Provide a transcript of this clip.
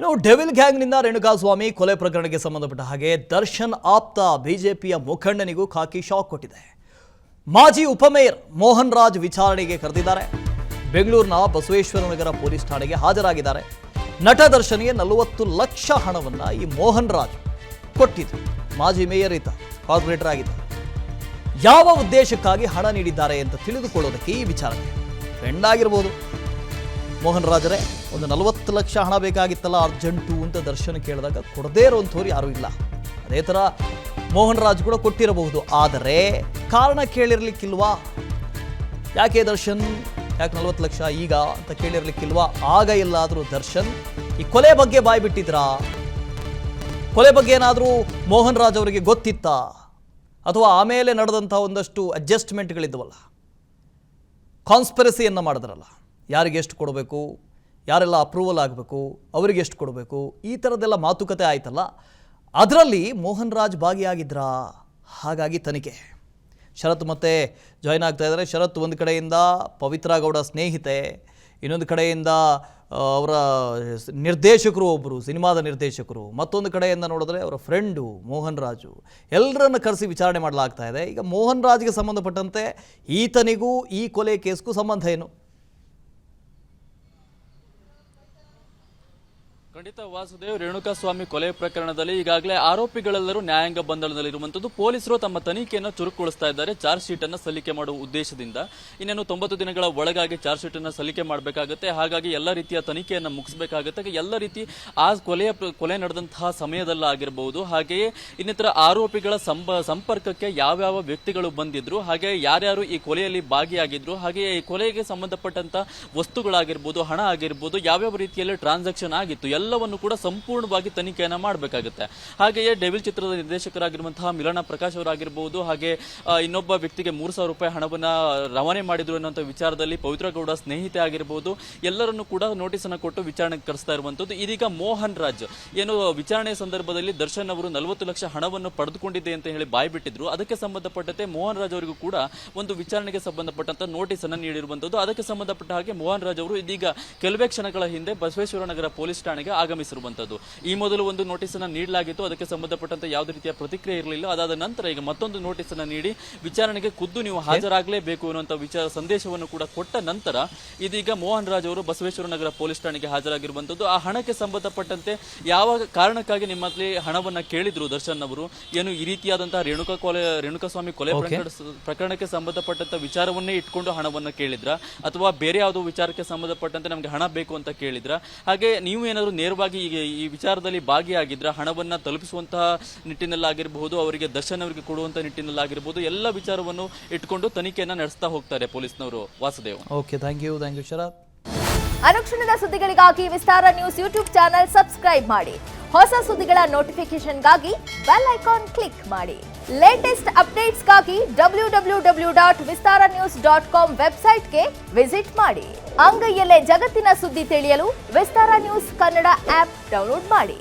ಇನ್ನು ಡೆವಿಲ್ ಗ್ಯಾಂಗ್ನಿಂದ ರೇಣುಕಾಸ್ವಾಮಿ ಕೊಲೆ ಪ್ರಕರಣಕ್ಕೆ ಸಂಬಂಧಪಟ್ಟ ಹಾಗೆ ದರ್ಶನ್ ಆಪ್ತ ಬಿಜೆಪಿಯ ಮುಖಂಡನಿಗೂ ಖಾಕಿ ಶಾಕ್ ಕೊಟ್ಟಿದೆ. ಮಾಜಿ ಉಪಮೇಯರ್ ಮೋಹನ್ ರಾಜ್ ವಿಚಾರಣೆಗೆ ಕರೆದಿದ್ದಾರೆ. ಬೆಂಗಳೂರಿನ ಬಸವೇಶ್ವರನಗರ ಪೊಲೀಸ್ ಠಾಣೆಗೆ ಹಾಜರಾಗಿದ್ದಾರೆ. ನಟ ದರ್ಶನ್ಗೆ 40 ಲಕ್ಷ ಹಣವನ್ನು ಈ ಮೋಹನ್ ರಾಜ್ ಕೊಟ್ಟಿದ್ರು. ಮಾಜಿ ಮೇಯರ್ ಈತ, ಕಾರ್ಪೊರೇಟರ್ ಆಗಿದ್ದ. ಯಾವ ಉದ್ದೇಶಕ್ಕಾಗಿ ಹಣ ನೀಡಿದ್ದಾರೆ ಅಂತ ತಿಳಿದುಕೊಳ್ಳೋದಕ್ಕೆ ಈ ವಿಚಾರಣೆ. ಫ್ರೆಂಡ್ ಆಗಿರ್ಬೋದು ಮೋಹನ್ ರಾಜರೇ, ಒಂದು 40 ಲಕ್ಷ ಹಣ ಬೇಕಾಗಿತ್ತಲ್ಲ ಅರ್ಜೆಂಟು ಅಂತ ದರ್ಶನ್ ಕೇಳಿದಾಗ ಕೊಡದೇ ಇರೋಂಥವ್ರು ಯಾರೂ ಇಲ್ಲ. ಅದೇ ಥರ ಮೋಹನ್ ರಾಜ್ ಕೂಡ ಕೊಟ್ಟಿರಬಹುದು. ಆದರೆ ಕಾರಣ ಕೇಳಿರ್ಲಿಕ್ಕಿಲ್ವಾ? ಯಾಕೆ ದರ್ಶನ್, ಯಾಕೆ 40 ಲಕ್ಷ ಈಗ ಅಂತ ಕೇಳಿರ್ಲಿಕ್ಕಿಲ್ವಾ? ಆಗ ಎಲ್ಲಾದರೂ ದರ್ಶನ್ ಈ ಕೊಲೆ ಬಗ್ಗೆ ಬಾಯಿ ಬಿಟ್ಟಿದ್ರಾ? ಕೊಲೆ ಬಗ್ಗೆ ಏನಾದರೂ ಮೋಹನ್ ರಾಜ್ ಅವರಿಗೆ ಗೊತ್ತಿತ್ತಾ? ಅಥವಾ ಆಮೇಲೆ ನಡೆದಂಥ ಒಂದಷ್ಟು ಅಡ್ಜಸ್ಟ್ಮೆಂಟ್ಗಳಿದ್ದವಲ್ಲ, ಕಾನ್ಸ್ಪಿರಸಿಯನ್ನು ಮಾಡಿದ್ರಲ್ಲ, ಯಾರಿಗೆ ಎಷ್ಟು ಕೊಡಬೇಕು, ಯಾರೆಲ್ಲ ಅಪ್ರೂವಲ್ ಆಗಬೇಕು, ಅವರಿಗೆ ಎಷ್ಟು ಕೊಡಬೇಕು, ಈ ಥರದ್ದೆಲ್ಲ ಮಾತುಕತೆ ಆಯ್ತಲ್ಲ, ಅದರಲ್ಲಿ ಮೋಹನ್ ರಾಜ್ ಭಾಗಿಯಾಗಿದ್ರಾ? ಹಾಗಾಗಿ ತನಿಖೆ. ಶರತ್ ಮತ್ತೆ ಜಾಯ್ನ್ ಆಗ್ತಾ ಇದ್ದಾರೆ. ಶರತ್ ಒಂದು ಕಡೆಯಿಂದ ಪವಿತ್ರ ಗೌಡ ಸ್ನೇಹಿತೆ, ಇನ್ನೊಂದು ಕಡೆಯಿಂದ ಅವರ ನಿರ್ದೇಶಕರು, ಒಬ್ಬರು ಸಿನಿಮಾದ ನಿರ್ದೇಶಕರು, ಮತ್ತೊಂದು ಕಡೆಯಿಂದ ನೋಡಿದ್ರೆ ಅವರ ಫ್ರೆಂಡು ಮೋಹನ್ ರಾಜು, ಎಲ್ಲರನ್ನು ಕರೆಸಿ ವಿಚಾರಣೆ ಮಾಡಲಾಗ್ತಾ ಇದೆ. ಈಗ ಮೋಹನ್ ರಾಜ್ಗೆ ಸಂಬಂಧಪಟ್ಟಂತೆ ಈತನಿಗೂ ಈ ಕೊಲೆ ಕೇಸ್ಗೂ ಸಂಬಂಧ ಏನು? ಖಂಡಿತ ವಾಸುದೇವ್, ರೇಣುಕಾಸ್ವಾಮಿ ಕೊಲೆ ಪ್ರಕರಣದಲ್ಲಿ ಈಗಾಗಲೇ ಆರೋಪಿಗಳೆಲ್ಲರೂ ನ್ಯಾಯಾಂಗ ಬಂಧನದಲ್ಲಿರುವಂತದ್ದು. ಪೊಲೀಸರು ತಮ್ಮ ತನಿಖೆಯನ್ನು ಚುರುಕುಗೊಳಿಸ್ತಾ ಇದ್ದಾರೆ ಚಾರ್ಜ್ ಶೀಟ್ ಅನ್ನು ಸಲ್ಲಿಕೆ ಮಾಡುವ ಉದ್ದೇಶದಿಂದ. ಇನ್ನೇನು 90 ದಿನಗಳ ಒಳಗಾಗಿ ಚಾರ್ಜ್ ಶೀಟ್ ಅನ್ನು ಸಲ್ಲಿಕೆ ಮಾಡಬೇಕಾಗುತ್ತೆ. ಹಾಗಾಗಿ ಎಲ್ಲ ರೀತಿಯ ತನಿಖೆಯನ್ನು ಮುಗಿಸಬೇಕಾಗುತ್ತೆ. ಎಲ್ಲ ರೀತಿ ಆ ಕೊಲೆ ನಡೆದಂತಹ ಸಮಯದಲ್ಲಾಗಿರಬಹುದು, ಹಾಗೆಯೇ ಇನ್ನಿತರ ಆರೋಪಿಗಳ ಸಂಪರ್ಕಕ್ಕೆ ಯಾವ್ಯಾವ ವ್ಯಕ್ತಿಗಳು ಬಂದಿದ್ರು, ಹಾಗೆ ಯಾರ್ಯಾರು ಈ ಕೊಲೆಯಲ್ಲಿ ಭಾಗಿಯಾಗಿದ್ರು, ಹಾಗೆಯೇ ಈ ಕೊಲೆಗೆ ಸಂಬಂಧಪಟ್ಟಂತ ವಸ್ತುಗಳಾಗಿರ್ಬೋದು, ಹಣ ಆಗಿರ್ಬೋದು, ಯಾವ್ಯಾವ ರೀತಿಯಲ್ಲಿ ಟ್ರಾನ್ಸಾಕ್ಷನ್ ಆಗಿತ್ತು ಎಲ್ಲವನ್ನು ಕೂಡ ಸಂಪೂರ್ಣವಾಗಿ ತನಿಖೆಯನ್ನ ಮಾಡಬೇಕಾಗುತ್ತೆ. ಹಾಗೆಯೇ ಡೆವಿಲ್ ಚಿತ್ರದ ನಿರ್ದೇಶಕರಾಗಿರುವಂತಹ ಮಿಲನ ಪ್ರಕಾಶ್ ಅವರಾಗಿರಬಹುದು, ಹಾಗೆ ಇನ್ನೊಬ್ಬ ವ್ಯಕ್ತಿಗೆ 3,000 ರೂಪಾಯಿ ಹಣವನ್ನ ರವಾನೆ ಮಾಡಿದ್ರು ಅನ್ನುವಂಥ ವಿಚಾರದಲ್ಲಿ ಪವಿತ್ರ ಗೌಡ ಸ್ನೇಹಿತೆ ಆಗಿರಬಹುದು, ಎಲ್ಲರನ್ನು ಕೂಡ ನೋಟಿಸ್ ಅನ್ನು ಕೊಟ್ಟು ವಿಚಾರಣೆಗೆ ಕರೆಸ್ತಾ ಇರುವಂತದ್ದು. ಇದೀಗ ಮೋಹನ್ ರಾಜ್ ಏನು ವಿಚಾರಣೆಯ ಸಂದರ್ಭದಲ್ಲಿ ದರ್ಶನ್ ಅವರು 40 ಲಕ್ಷ ಹಣವನ್ನು ಪಡೆದುಕೊಂಡಿದೆ ಅಂತ ಹೇಳಿ ಬಾಯಿ ಬಿಟ್ಟಿದ್ರು. ಅದಕ್ಕೆ ಸಂಬಂಧಪಟ್ಟಂತೆ ಮೋಹನ್ ರಾಜ್ ಅವರಿಗೂ ಕೂಡ ಒಂದು ವಿಚಾರಣೆಗೆ ಸಂಬಂಧಪಟ್ಟಂತ ನೋಟಿಸ್ ಅನ್ನು ನೀಡಿರುವಂತದ್ದು. ಅದಕ್ಕೆ ಸಂಬಂಧಪಟ್ಟ ಹಾಗೆ ಮೋಹನ್ ರಾಜ್ ಅವರು ಇದೀಗ ಕೆಲವೇ ಕ್ಷಣಗಳ ಹಿಂದೆ ಬಸವೇಶ್ವರನಗರ ಪೊಲೀಸ್ ಠಾಣೆಗೆ ಆಗಮಿಸಿರುವಂತದ್ದು. ಈ ಮೊದಲು ಒಂದು ನೋಟಿಸ್ ಅನ್ನು ನೀಡಲಾಗಿತ್ತು, ಅದಕ್ಕೆ ಸಂಬಂಧಪಟ್ಟಂತೆ ಯಾವುದೇ ರೀತಿಯ ಪ್ರತಿಕ್ರಿಯೆ ಇರಲಿಲ್ಲ. ಅದಾದ ನಂತರ ಈಗ ಮತ್ತೊಂದು ನೋಟಿಸ್ ಅನ್ನು ನೀಡಿ ವಿಚಾರಣೆಗೆ ಖುದ್ದು ನೀವು ಹಾಜರಾಗಲೇಬೇಕು ಅನ್ನುವಂಥ ಸಂದೇಶವನ್ನು ಕೂಡ ಕೊಟ್ಟ ನಂತರ ಇದೀಗ ಮೋಹನ್ ರಾಜ್ ಅವರು ಬಸವೇಶ್ವರನಗರ ಪೊಲೀಸ್ ಠಾಣೆಗೆ ಹಾಜರಾಗಿರುವಂತದ್ದು. ಆ ಹಣಕ್ಕೆ ಸಂಬಂಧಪಟ್ಟಂತೆ ಯಾವ ಕಾರಣಕ್ಕಾಗಿ ನಿಮ್ಮಲ್ಲಿ ಹಣವನ್ನ ಕೇಳಿದ್ರು ದರ್ಶನ್ ಅವರು, ಏನು ಈ ರೀತಿಯಾದಂತಹ ರೇಣುಕಾಸ್ವಾಮಿ ಕೊಲೆ ಪ್ರಕರಣಕ್ಕೆ ಸಂಬಂಧಪಟ್ಟಂತ ವಿಚಾರವನ್ನೇ ಇಟ್ಕೊಂಡು ಹಣವನ್ನ ಕೇಳಿದ್ರ, ಅಥವಾ ಬೇರೆ ಯಾವುದೋ ವಿಚಾರಕ್ಕೆ ಸಂಬಂಧಪಟ್ಟಂತೆ ನಮ್ಗೆ ಹಣ ಬೇಕು ಅಂತ ಕೇಳಿದ್ರ, ಹಾಗೆ ನೀವು ಏನಾದ್ರು ನೇರವಾಗಿ ಈ ವಿಚಾರದಲ್ಲಿ ಭಾಗಿಯಾಗಿದ್ರ, ಹಣವನ್ನ ತಲುಪಿಸುವಂತಹ ನಿಟ್ಟಿನಲ್ಲಾಗಿರಬಹುದು, ಅವರಿಗೆ ದರ್ಶನ್ ಅವರಿಗೆ ಕೊಡುವಂತಹ ನಿಟ್ಟಿನಲ್ಲಾಗಿರಬಹುದು, ಎಲ್ಲ ವಿಚಾರವನ್ನು ಇಟ್ಕೊಂಡು ತನಿಖೆಯನ್ನ ನಡೆಸ್ತಾ ಹೋಗ್ತಾರೆ ಪೊಲೀಸ್ನವರು. ವಾಸುದೇವ್, ಓಕೆ, ಥ್ಯಾಂಕ್ ಯು ಶರತ್. ಅನುಕ್ಷಣದ ಸುದ್ದಿಗಳಿಗಾಗಿ ವಿಸ್ತಾರ ನ್ಯೂಸ್ ಯೂಟ್ಯೂಬ್ ಚಾನೆಲ್ ಸಬ್ಸ್ಕ್ರೈಬ್ ಮಾಡಿ. ಹೊಸ ಸುದ್ದಿಗಳ ನೋಟಿಫಿಕೇಶನ್ಗಾಗಿ ಬೆಲ್ ಐಕಾನ್ ಕ್ಲಿಕ್ ಮಾಡಿ. ಲೇಟೆಸ್ಟ್ ಅಪ್ಡೇಟ್ಸ್ಗಾಗಿ www.vistaranews.com ವೆಬ್ಸೈಟ್ಗೆ ವಿಸಿಟ್ ಮಾಡಿ. ಅಂಗೈಯಲ್ಲೇ ಜಗತ್ತಿನ ಸುದ್ದಿ ತಿಳಿಯಲು ವಿಸ್ತಾರ ನ್ಯೂಸ್ ಕನ್ನಡ ಆಪ್ ಡೌನ್ಲೋಡ್ ಮಾಡಿ.